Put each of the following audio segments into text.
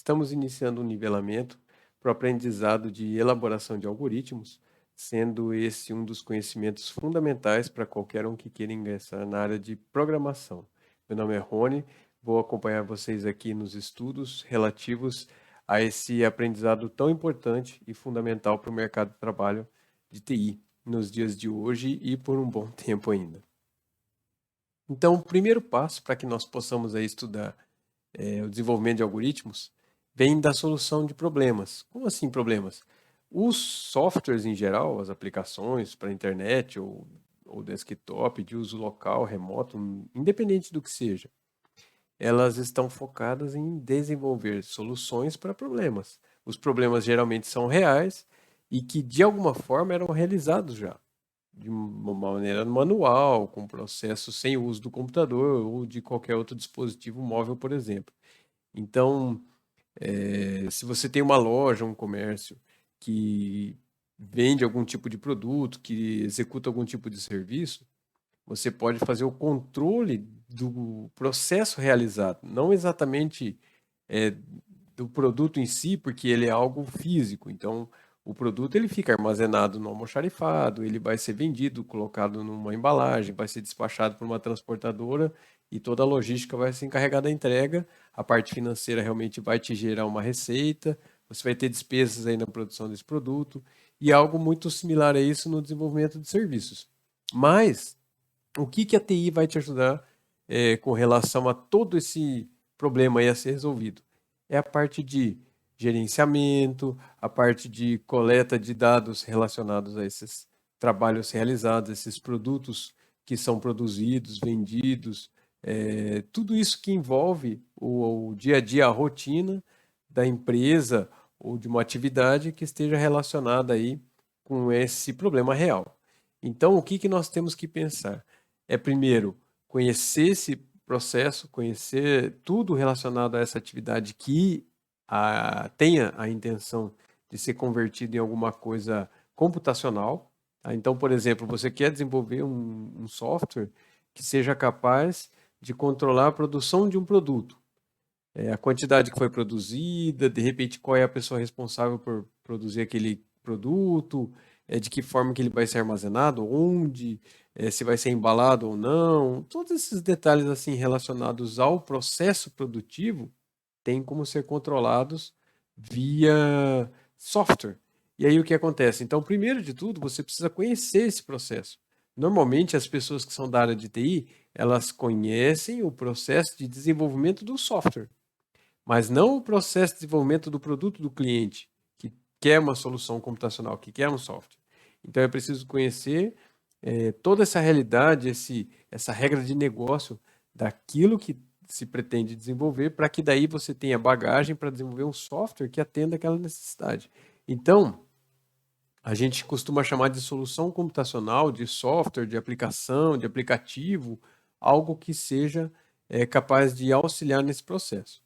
Estamos iniciando um nivelamento para o aprendizado de elaboração de algoritmos, sendo esse um dos conhecimentos fundamentais para qualquer um que queira ingressar na área de programação. Meu nome é Rony, vou acompanhar vocês aqui nos estudos relativos a esse aprendizado tão importante e fundamental para o mercado de trabalho de TI nos dias de hoje e por um bom tempo ainda. Então, o primeiro passo para que nós possamos aí estudar o desenvolvimento de algoritmos vem da solução de problemas. Como assim problemas? Os softwares em geral, as aplicações para internet ou desktop, de uso local, remoto, independente do que seja, elas estão focadas em desenvolver soluções para problemas. Os problemas geralmente são reais e que de alguma forma eram realizados já, de uma maneira manual, com processos sem o uso do computador ou de qualquer outro dispositivo móvel, por exemplo. Então, se você tem uma loja, um comércio que vende algum tipo de produto, que executa algum tipo de serviço, você pode fazer o controle do processo realizado, não exatamente é, do produto em si, porque ele é algo físico. Então, o produto ele fica armazenado no almoxarifado, ele vai ser vendido, colocado numa embalagem, vai ser despachado por uma transportadora e toda a logística vai se encarregar da entrega. A parte financeira realmente vai te gerar uma receita, você vai ter despesas aí na produção desse produto e algo muito similar a isso no desenvolvimento de serviços. Mas o que a TI vai te ajudar com relação a todo esse problema aí a ser resolvido? É a parte de gerenciamento, a parte de coleta de dados relacionados a esses trabalhos realizados, esses produtos que são produzidos, vendidos, tudo isso que envolve o dia a dia, a rotina da empresa ou de uma atividade que esteja relacionada aí com esse problema real. Então, o que nós temos que pensar? Primeiro, conhecer esse processo, conhecer tudo relacionado a essa atividade que tenha a intenção de ser convertido em alguma coisa computacional. Tá? Então, por exemplo, você quer desenvolver um software que seja capaz de controlar a produção de um produto. A quantidade que foi produzida, de repente qual é a pessoa responsável por produzir aquele produto, de que forma que ele vai ser armazenado, onde, se vai ser embalado ou não. Todos esses detalhes assim relacionados ao processo produtivo têm como ser controlados via software. E aí o que acontece? Então, primeiro de tudo, você precisa conhecer esse processo. Normalmente as pessoas que são da área de TI, elas conhecem o processo de desenvolvimento do software, mas não o processo de desenvolvimento do produto do cliente, que quer uma solução computacional, que quer um software. Então é preciso conhecer toda essa realidade, essa regra de negócio daquilo que se pretende desenvolver, para que daí você tenha bagagem para desenvolver um software que atenda aquela necessidade. Então, a gente costuma chamar de solução computacional, de software, de aplicação, de aplicativo, algo que seja capaz de auxiliar nesse processo.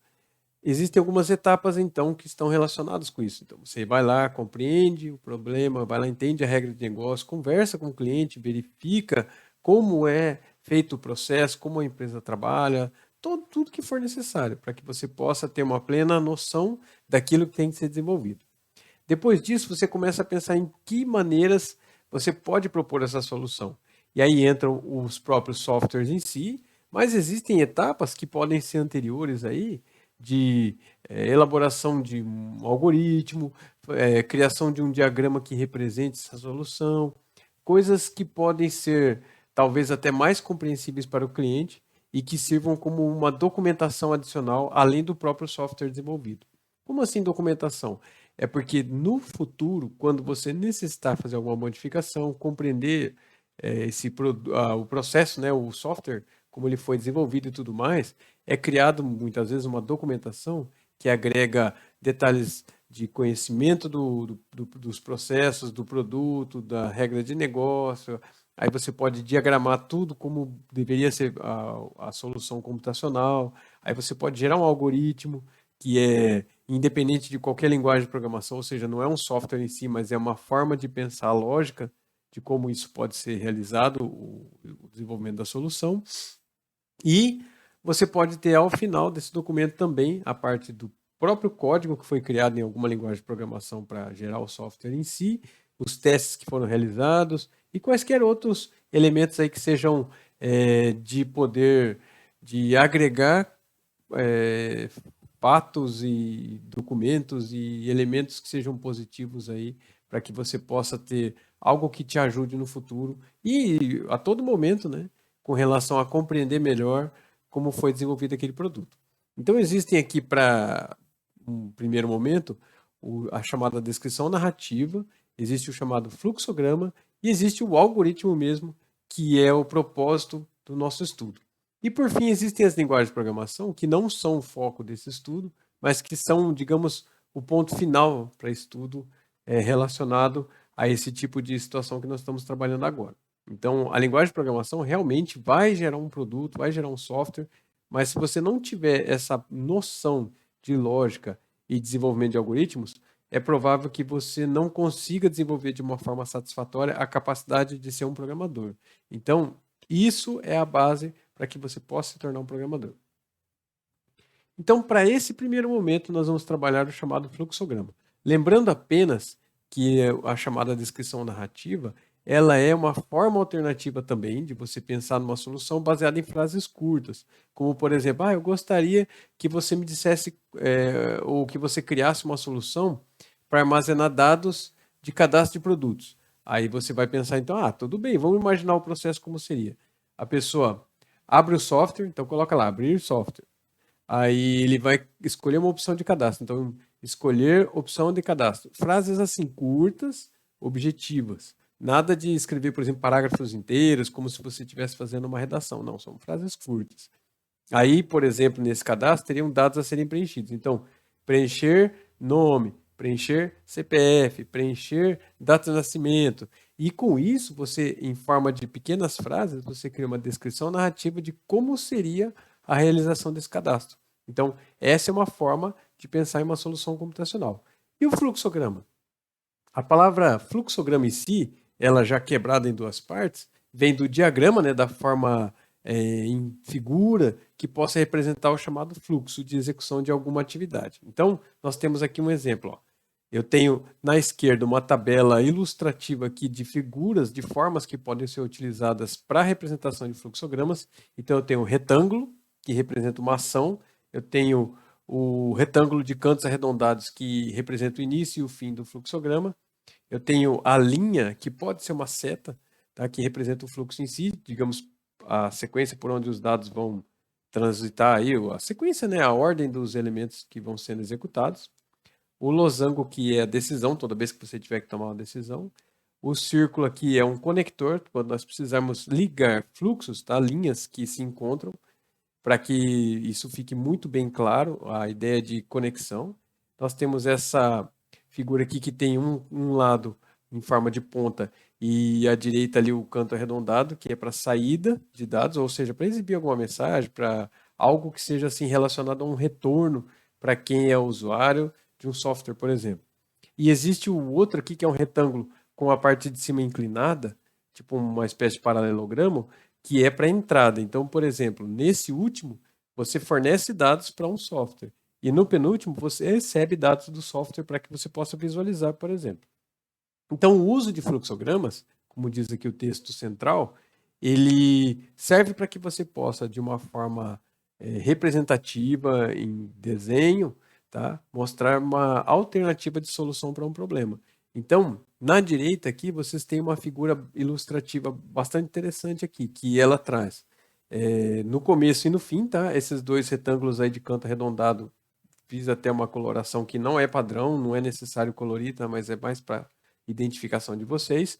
Existem algumas etapas, então, que estão relacionadas com isso. Então, você vai lá, compreende o problema, vai lá, entende a regra de negócio, conversa com o cliente, verifica como é feito o processo, como a empresa trabalha, tudo que for necessário para que você possa ter uma plena noção daquilo que tem que ser desenvolvido. Depois disso, você começa a pensar em que maneiras você pode propor essa solução. E aí entram os próprios softwares em si, mas existem etapas que podem ser anteriores aí, de elaboração de um algoritmo, criação de um diagrama que represente essa solução, coisas que podem ser talvez até mais compreensíveis para o cliente e que sirvam como uma documentação adicional além do próprio software desenvolvido. Como assim documentação? É porque no futuro, quando você necessitar fazer alguma modificação, compreender o processo, né, o software, como ele foi desenvolvido e tudo mais, é criado muitas vezes uma documentação que agrega detalhes de conhecimento dos processos, do produto, da regra de negócio. Aí você pode diagramar tudo como deveria ser a solução computacional. Aí você pode gerar um algoritmo que é independente de qualquer linguagem de programação, ou seja, não é um software em si, mas é uma forma de pensar a lógica de como isso pode ser realizado, o desenvolvimento da solução. E você pode ter ao final desse documento também a parte do próprio código que foi criado em alguma linguagem de programação para gerar o software em si, os testes que foram realizados e quaisquer outros elementos aí que sejam de poder de agregar é, fatos e documentos e elementos que sejam positivos aí para que você possa ter algo que te ajude no futuro e a todo momento, né, com relação a compreender melhor como foi desenvolvido aquele produto. Então existem aqui para um primeiro momento a chamada descrição narrativa, existe o chamado fluxograma e existe o algoritmo mesmo, que é o propósito do nosso estudo. E por fim, existem as linguagens de programação que não são o foco desse estudo, mas que são, digamos, o ponto final para estudo relacionado a esse tipo de situação que nós estamos trabalhando agora. Então, a linguagem de programação realmente vai gerar um produto, vai gerar um software, mas se você não tiver essa noção de lógica e desenvolvimento de algoritmos, é provável que você não consiga desenvolver de uma forma satisfatória a capacidade de ser um programador. Então, isso é a base para que você possa se tornar um programador. Então, para esse primeiro momento, nós vamos trabalhar o chamado fluxograma. Lembrando apenas que a chamada descrição narrativa, ela é uma forma alternativa também de você pensar numa solução baseada em frases curtas, como por exemplo, eu gostaria que você me dissesse ou que você criasse uma solução para armazenar dados de cadastro de produtos. Aí você vai pensar então, tudo bem, vamos imaginar o processo como seria. A pessoa abre o software, então coloca lá, abrir software. Aí ele vai escolher uma opção de cadastro. Então, escolher opção de cadastro. Frases assim, curtas, objetivas. Nada de escrever, por exemplo, parágrafos inteiros, como se você estivesse fazendo uma redação. Não, são frases curtas. Aí, por exemplo, nesse cadastro, teriam dados a serem preenchidos. Então, preencher nome, preencher CPF, preencher data de nascimento. E com isso, você, em forma de pequenas frases, você cria uma descrição narrativa de como seria a realização desse cadastro. Então, essa é uma forma de pensar em uma solução computacional. E o fluxograma? A palavra fluxograma em si, ela já quebrada em duas partes, vem do diagrama, né, da forma em figura que possa representar o chamado fluxo de execução de alguma atividade. Então, nós temos aqui um exemplo. Ó. Eu tenho na esquerda uma tabela ilustrativa aqui de figuras, de formas que podem ser utilizadas para a representação de fluxogramas. Então, eu tenho um retângulo, que representa uma ação, eu tenho o retângulo de cantos arredondados, que representa o início e o fim do fluxograma, eu tenho a linha, que pode ser uma seta, tá? Que representa o fluxo em si, digamos, a sequência por onde os dados vão transitar aí, a sequência, né, a ordem dos elementos que vão sendo executados. O losango, que é a decisão, toda vez que você tiver que tomar uma decisão. O círculo aqui é um conector, quando nós precisarmos ligar fluxos, tá? Linhas que se encontram, para que isso fique muito bem claro, a ideia de conexão. Nós temos essa figura aqui que tem um lado em forma de ponta e à direita ali o canto arredondado, que é para saída de dados, ou seja, para exibir alguma mensagem, para algo que seja assim relacionado a um retorno para quem é o usuário de um software, por exemplo. E existe o outro aqui que é um retângulo com a parte de cima inclinada, tipo uma espécie de paralelogramo, que é para entrada. Então, por exemplo, nesse último, você fornece dados para um software. E no penúltimo, você recebe dados do software para que você possa visualizar, por exemplo. Então, o uso de fluxogramas, como diz aqui o texto central, ele serve para que você possa, de uma forma representativa, em desenho, tá? Mostrar uma alternativa de solução para um problema. Então, na direita aqui, vocês têm uma figura ilustrativa bastante interessante aqui, que ela traz no começo e no fim, tá? Esses dois retângulos aí de canto arredondado, fiz até uma coloração que não é padrão, não é necessário colorir, tá? Mas é mais para identificação de vocês,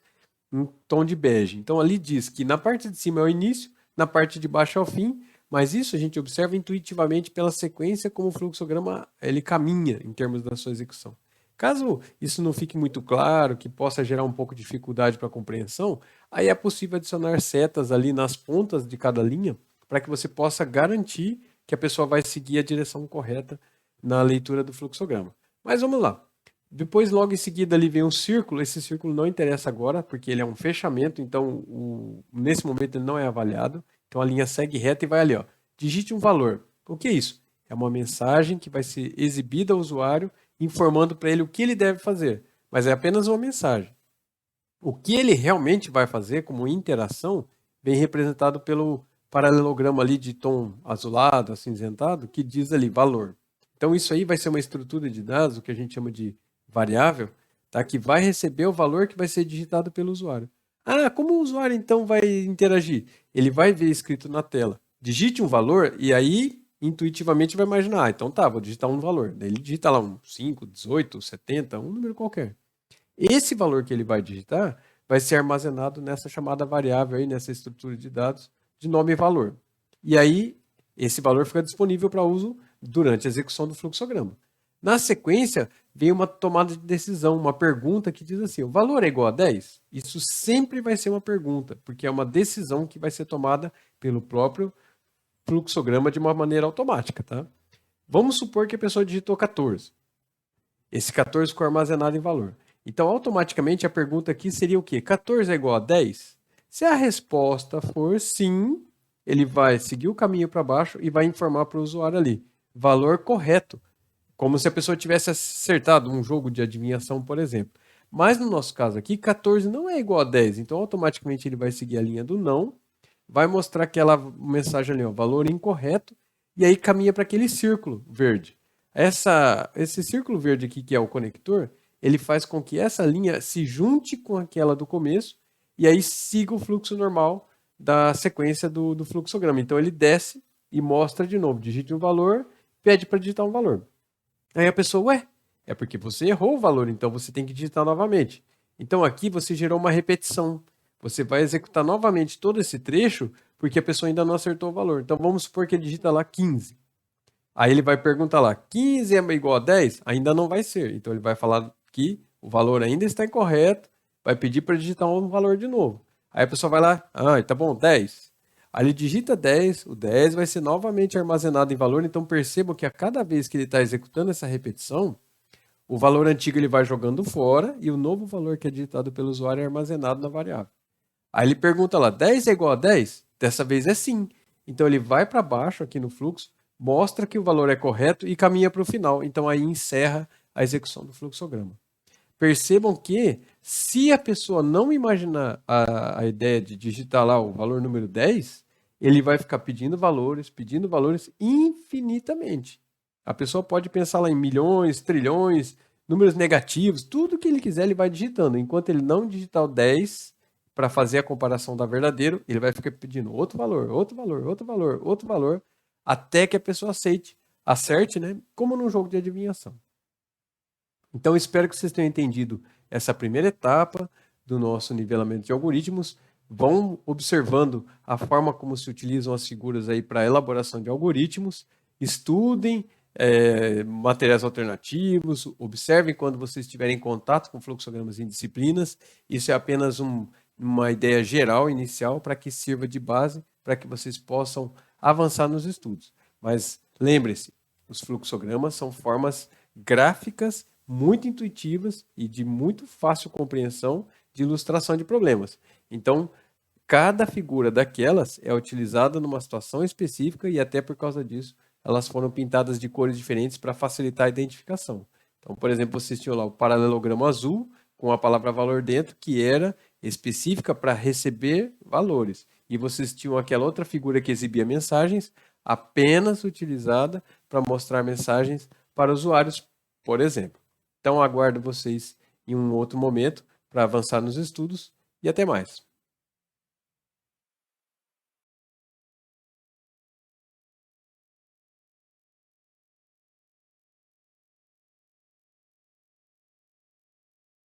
em tom de bege. Então, ali diz que na parte de cima é o início, na parte de baixo é o fim, mas isso a gente observa intuitivamente pela sequência como o fluxograma ele caminha em termos da sua execução. Caso isso não fique muito claro, que possa gerar um pouco de dificuldade para a compreensão, aí é possível adicionar setas ali nas pontas de cada linha para que você possa garantir que a pessoa vai seguir a direção correta na leitura do fluxograma. Mas vamos lá. Depois, logo em seguida, ali vem um círculo. Esse círculo não interessa agora, porque ele é um fechamento, então nesse momento ele não é avaliado. Então a linha segue reta e vai ali, ó. Digite um valor. O que é isso? É uma mensagem que vai ser exibida ao usuário, informando para ele o que ele deve fazer. Mas é apenas uma mensagem. O que ele realmente vai fazer como interação vem representado pelo paralelograma ali de tom azulado, acinzentado, que diz ali valor. Então isso aí vai ser uma estrutura de dados, o que a gente chama de variável, tá? Que vai receber o valor que vai ser digitado pelo usuário. Ah, como o usuário então vai interagir? Ele vai ver escrito na tela, digite um valor e aí intuitivamente vai imaginar, então tá, vou digitar um valor. Daí ele digita lá um 5, 18, 70, um número qualquer. Esse valor que ele vai digitar vai ser armazenado nessa chamada variável aí, nessa estrutura de dados de nome e valor. E aí, esse valor fica disponível para uso durante a execução do fluxograma. Na sequência, vem uma tomada de decisão, uma pergunta que diz assim, o valor é igual a 10? Isso sempre vai ser uma pergunta, porque é uma decisão que vai ser tomada pelo próprio fluxograma de uma maneira automática, tá? Vamos supor que a pessoa digitou 14. Esse 14 ficou armazenado em valor. Então, automaticamente, a pergunta aqui seria o quê? 14 é igual a 10? Se a resposta for sim, ele vai seguir o caminho para baixo e vai informar para o usuário ali. Valor correto. Como se a pessoa tivesse acertado um jogo de adivinhação, por exemplo. Mas no nosso caso aqui, 14 não é igual a 10. Então, automaticamente, ele vai seguir a linha do não, vai mostrar aquela mensagem ali, ó, valor incorreto, e aí caminha para aquele círculo verde. Esse círculo verde aqui, que é o conector, ele faz com que essa linha se junte com aquela do começo e aí siga o fluxo normal da sequência do fluxograma. Então ele desce e mostra de novo, digite um valor, pede para digitar um valor. Aí a pessoa, ué, é porque você errou o valor, então você tem que digitar novamente. Então aqui você gerou uma repetição. Você vai executar novamente todo esse trecho porque a pessoa ainda não acertou o valor. Então vamos supor que ele digita lá 15. Aí ele vai perguntar lá, 15 é igual a 10? Ainda não vai ser. Então ele vai falar que o valor ainda está incorreto, vai pedir para digitar um valor de novo. Aí a pessoa vai lá, tá bom, 10. Aí ele digita 10, o 10 vai ser novamente armazenado em valor, então percebam que a cada vez que ele está executando essa repetição, o valor antigo ele vai jogando fora e o novo valor que é digitado pelo usuário é armazenado na variável. Aí ele pergunta lá, 10 é igual a 10? Dessa vez é sim. Então ele vai para baixo aqui no fluxo, mostra que o valor é correto e caminha para o final. Então aí encerra a execução do fluxograma. Percebam que se a pessoa não imaginar a ideia de digitar lá o valor número 10, ele vai ficar pedindo valores infinitamente. A pessoa pode pensar lá em milhões, trilhões, números negativos, tudo que ele quiser ele vai digitando. Enquanto ele não digitar o 10 para fazer a comparação da verdadeiro, ele vai ficar pedindo outro valor, outro valor, outro valor, outro valor, até que a pessoa acerte, né? Como num jogo de adivinhação. Então, espero que vocês tenham entendido essa primeira etapa do nosso nivelamento de algoritmos. Vão observando a forma como se utilizam as figuras aí para a elaboração de algoritmos. Estudem materiais alternativos, observem quando vocês estiverem em contato com fluxogramas em disciplinas. Isso é apenas uma ideia geral, inicial, para que sirva de base para que vocês possam avançar nos estudos. Mas lembre-se, os fluxogramas são formas gráficas muito intuitivas e de muito fácil compreensão de ilustração de problemas. Então, cada figura daquelas é utilizada numa situação específica e até por causa disso, elas foram pintadas de cores diferentes para facilitar a identificação. Então, por exemplo, vocês tinham lá o paralelogramo azul com a palavra valor dentro, que era específica para receber valores. E vocês tinham aquela outra figura que exibia mensagens, apenas utilizada para mostrar mensagens para usuários, por exemplo. Então, aguardo vocês em um outro momento para avançar nos estudos e até mais.